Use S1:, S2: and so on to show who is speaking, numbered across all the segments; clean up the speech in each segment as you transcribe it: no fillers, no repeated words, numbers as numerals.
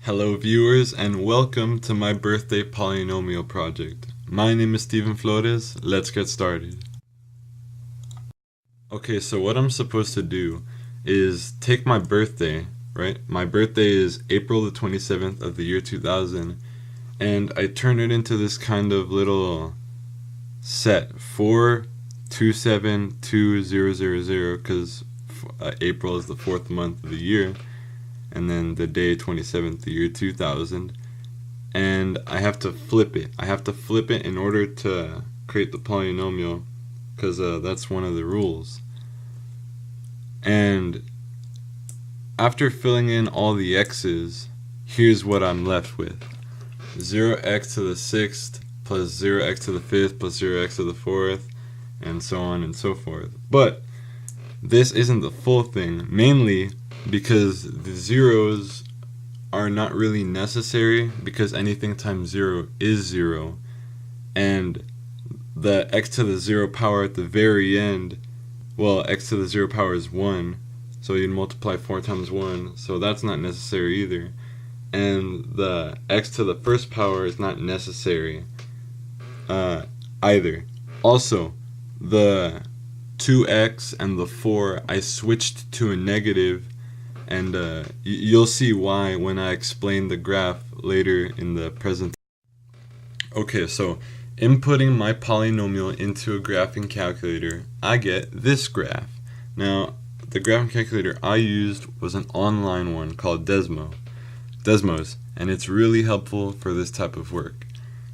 S1: Hello viewers and welcome to my birthday polynomial project. My name is Flores. Let's get started. Okay, so what I'm supposed to do is take my birthday, right? My birthday is April the 27th of the year 2000, and I turn it into this kind of little set 4272000 because April is the fourth month of the year, and then the day 27th, the year 2000, and I have to flip it. I have to flip it in order to create the polynomial, because that's one of the rules. And after filling in all the x's, here's what I'm left with. 0x to the 6th plus 0x to the 5th plus 0x to the 4th, and so on and so forth. But this isn't the full thing, mainly because the zeros are not really necessary, because anything times 0 is 0, and the x to the 0 power at the very end, well, x to the 0 power is 1, so you'd multiply 4 times 1, so that's not necessary either. And the x to the first power is not necessary either. Also, the 2x and the 4, I switched to a negative, and you'll see why when I explain the graph later in the presentation. Okay, so inputting my polynomial into a graphing calculator, I get this graph. Now, the graphing calculator I used was an online one called Desmos, and it's really helpful for this type of work.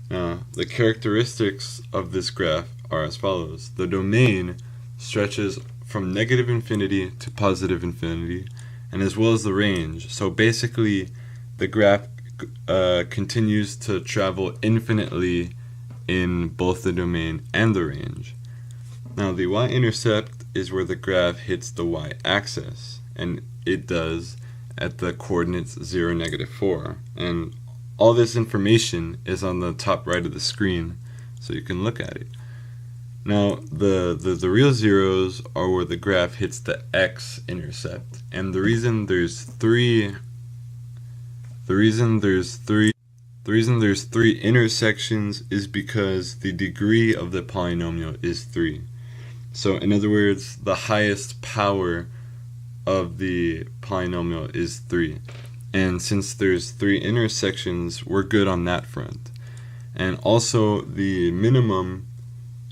S1: Now, the characteristics of this graph are as follows. The domain stretches from negative infinity to positive infinity, and as well as the range. So basically, the graph continues to travel infinitely in both the domain and the range. Now, the y-intercept is where the graph hits the y-axis, and it does at the coordinates 0, -4. And all this information is on the top right of the screen, so you can look at it. Now, the real zeros are where the graph hits the x-intercept, and the reason there's three intersections is because the degree of the polynomial is 3. So in other words, the highest power of the polynomial is 3. And since there's 3 intersections, we're good on that front. And also, the minimum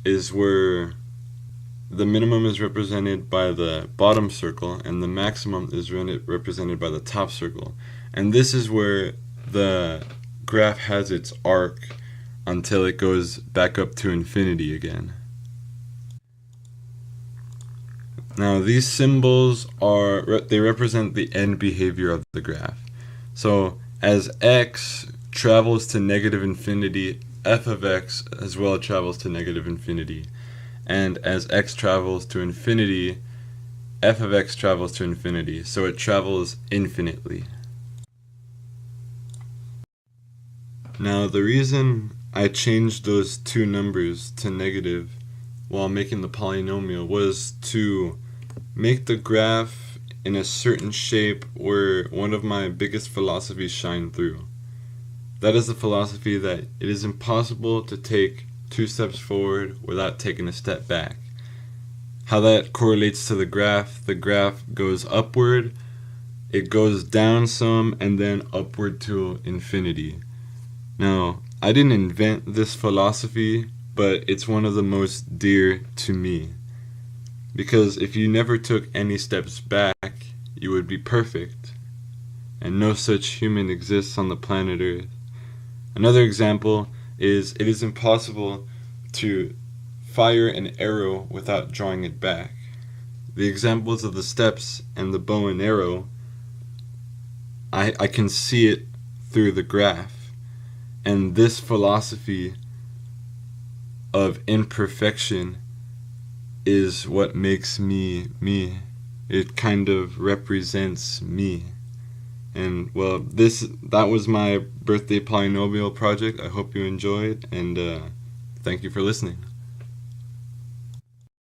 S1: is where the minimum is represented by the bottom circle and the maximum is represented by the top circle. And this is where the graph has its arc until it goes back up to infinity again. Now, these symbols they represent the end behavior of the graph. So as x travels to negative infinity, f of x as well travels to negative infinity. And as x travels to infinity, f of x travels to infinity. So it travels infinitely. Now, the reason I changed those two numbers to negative while making the polynomial was to make the graph in a certain shape where one of my biggest philosophies shine through. That is the philosophy that it is impossible to take 2 steps forward without taking a step back. How that correlates to the graph goes upward, it goes down some, and then upward to infinity. Now, I didn't invent this philosophy, but it's one of the most dear to me. Because if you never took any steps back, you would be perfect. And no such human exists on the planet Earth. Another example is it is impossible to fire an arrow without drawing it back. The examples of the steps and the bow and arrow, I can see it through the graph. And this philosophy of imperfection is what makes me me. It kind of represents me. And well, that was my birthday polynomial project. I hope you enjoyed, and thank you for listening.